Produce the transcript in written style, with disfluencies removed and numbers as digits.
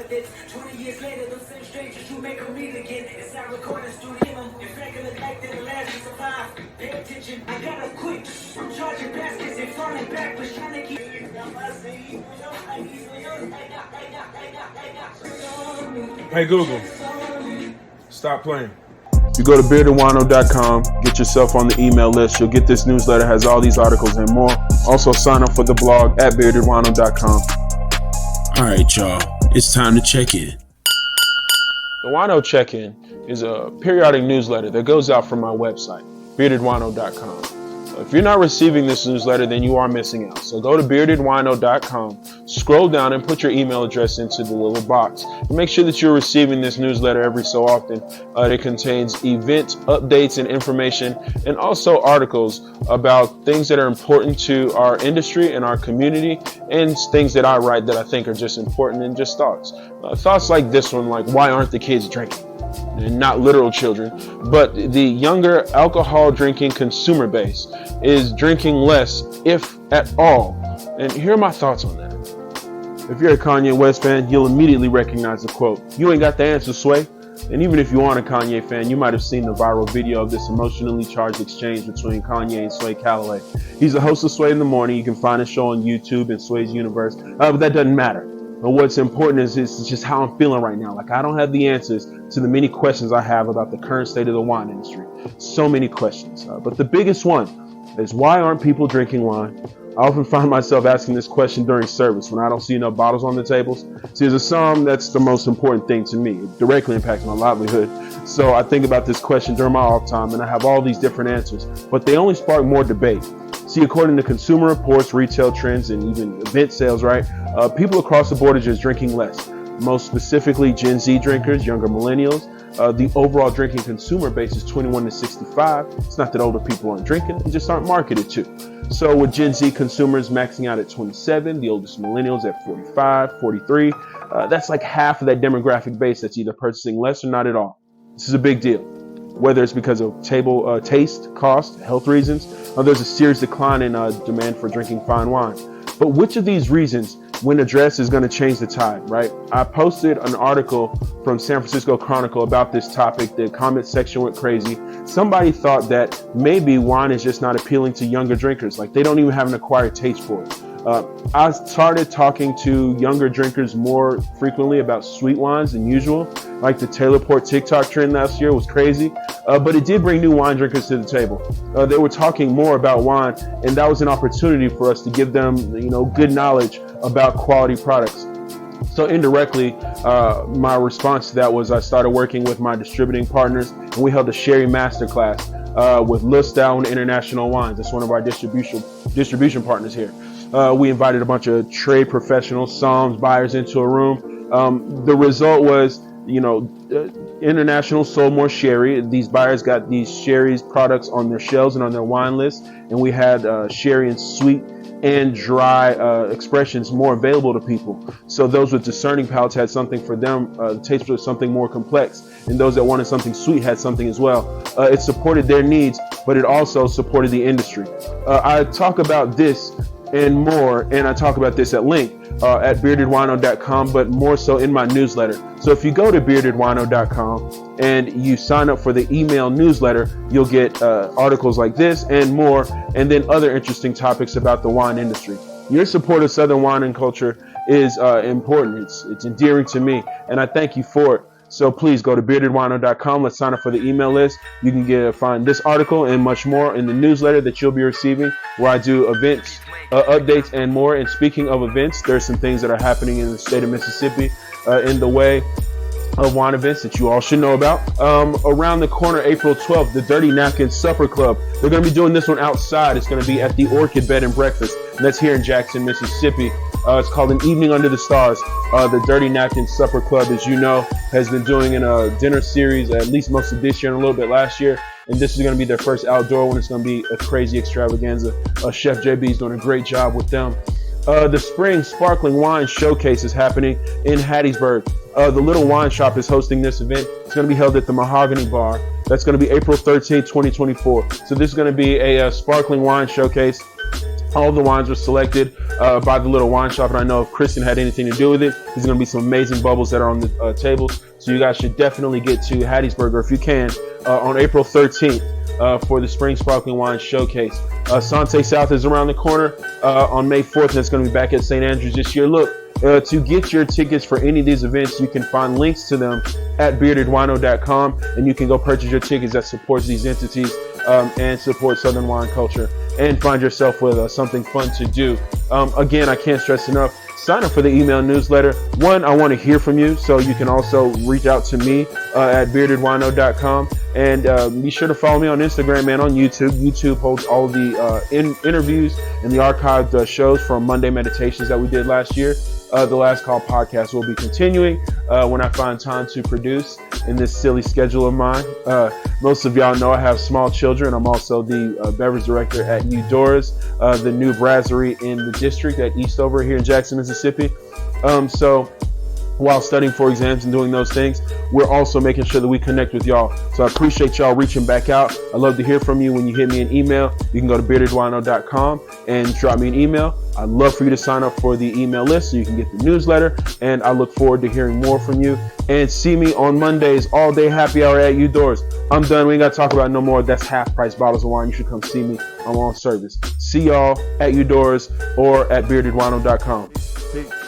with it. 20 years later, those same strangers who make them meet again. It's our recording studio. If I could like that, the last to survive. Pay attention, I gotta quit. I'm charging baskets and falling back, but trying to keep. Hey Google, stop playing. You go to beardedwineaux.com, get yourself on the email list. You'll get this newsletter, has all these articles and more. Also sign up for the blog at beardedwineaux.com. All right, y'all, it's time to check in. The Wineaux Check-In is a periodic newsletter that goes out from my website, beardedwineaux.com. If you're not receiving this newsletter, then you are missing out. So go to beardedwineaux.com, scroll down and put your email address into the little box. And make sure that you're receiving this newsletter every so often. It contains event updates and information, and also articles about things that are important to our industry and our community, and things that I write that I think are just important, and just thoughts. Thoughts like this one, like why aren't the kids drinking? And not literal children, but the younger alcohol drinking consumer base is drinking less, if at all. And here are my thoughts on that. If you're a Kanye West fan, you'll immediately recognize the quote, "You ain't got the answer, Sway." And even if you aren't a Kanye fan, you might have seen the viral video of this emotionally charged exchange between Kanye and Sway Calloway. He's the host of Sway in the Morning. You can find his show on YouTube and Sway's Universe, but that doesn't matter. But what's important is just how I'm feeling right now. Like, I don't have the answers to the many questions I have about the current state of the wine industry. So many questions. But the biggest one is, why aren't people drinking wine? I often find myself asking this question during service when I don't see enough bottles on the tables. See, as a Psalm, that's the most important thing to me. It directly impacts my livelihood. So I think about this question during my off time, and I have all these different answers, but they only spark more debate. See, according to Consumer Reports, retail trends, and even event sales, right? People across the board are just drinking less. Most specifically, Gen Z drinkers, younger millennials. The overall drinking consumer base is 21 to 65. It's not that older people aren't drinking, they just aren't marketed to. So with Gen Z consumers maxing out at 27, the oldest millennials at 45, 43, that's like half of that demographic base that's either purchasing less or not at all. This is a big deal. Whether it's because of table taste, cost, health reasons, there's a serious decline in demand for drinking fine wine. But which of these reasons, when addressed, is going to change the tide, right? I posted an article from San Francisco Chronicle about this topic. The comment section went crazy. Somebody thought that maybe wine is just not appealing to younger drinkers, like they don't even have an acquired taste for it. I started talking to younger drinkers more frequently about sweet wines than usual. Like the Taylor Port TikTok trend last year was crazy, but it did bring new wine drinkers to the table. They were talking more about wine, and that was an opportunity for us to give them, good knowledge about quality products. So indirectly, my response to that was I started working with my distributing partners, and we held a sherry masterclass with Lustau and International Wines. That's one of our distribution partners here. We invited a bunch of trade professionals, somms, buyers into a room. The result was, International sold more sherry. These buyers got these sherry's products on their shelves and on their wine list. And we had sherry and sweet and dry expressions more available to people. So those with discerning palates had something for them. The taste was something more complex. And those that wanted something sweet had something as well. It supported their needs, but it also supported the industry. I talk about this and more, and I talk about this at length at beardedwineaux.com, but more so in my newsletter. So if you go to beardedwineaux.com and you sign up for the email newsletter, you'll get articles like this and more, and then other interesting topics about the wine industry. Your support of Southern wine and culture is important. It's endearing to me, and I thank you for it. So please go to beardedwineaux.com. Let's sign up for the email list. You can find this article and much more in the newsletter that you'll be receiving, where I do events, updates, and more. And speaking of events, there's some things that are happening in the state of Mississippi in the way of wine events that you all should know about. Around the corner, April 12th, the Dirty Napkin Supper Club. They're going to be doing this one outside. It's going to be at the Orchid Bed and Breakfast. And that's here in Jackson, Mississippi. It's called An Evening Under the Stars. The Dirty Napkin Supper Club, as you know, has been doing a dinner series at least most of this year and a little bit last year. And this is going to be their first outdoor one. It's going to be a crazy extravaganza. Chef JB is doing a great job with them. The Spring Sparkling Wine Showcase is happening in Hattiesburg. The Little Wine Shop is hosting this event. It's going to be held at the Mahogany Bar. That's going to be April 13th, 2024. So this is going to be a sparkling wine showcase. All the wines were selected by the little wine shop, and I know if Kristen had anything to do with it, there's going to be some amazing bubbles that are on the tables. So you guys should definitely get to Hattiesburg, if you can, on April 13th for the Spring Sparkling Wine Showcase. Sante South is around the corner on May 4th, and it's going to be back at St. Andrews this year. Look, to get your tickets for any of these events, you can find links to them at beardedwineaux.com, and you can go purchase your tickets that supports these entities and support Southern wine culture, and find yourself with something fun to do. Again, I can't stress enough, sign up for the email newsletter. One, I want to hear from you, so you can also reach out to me at beardedwineaux.com, and be sure to follow me on Instagram and on YouTube. YouTube holds all the interviews and the archived shows from Monday Meditations that we did last year. The Last Call podcast will be continuing when I find time to produce in this silly schedule of mine. Most of y'all know I have small children. I'm also the beverage director at Eudor's, the new brasserie in the district at Eastover here in Jackson, Mississippi. So while studying for exams and doing those things, we're also making sure that we connect with y'all. So I appreciate y'all reaching back out. I love to hear from you. When you hit me an email, you can go to beardedwineaux.com and drop me an email. I'd love for you to sign up for the email list so you can get the newsletter, and I look forward to hearing more from you. And see me on Mondays, all day happy hour at Eudor's. I'm done. We ain't got to talk about it no more. That's half price bottles of wine. You should come see me. I'm on service. See y'all at Eudor's or at beardedwineaux.com. Peace.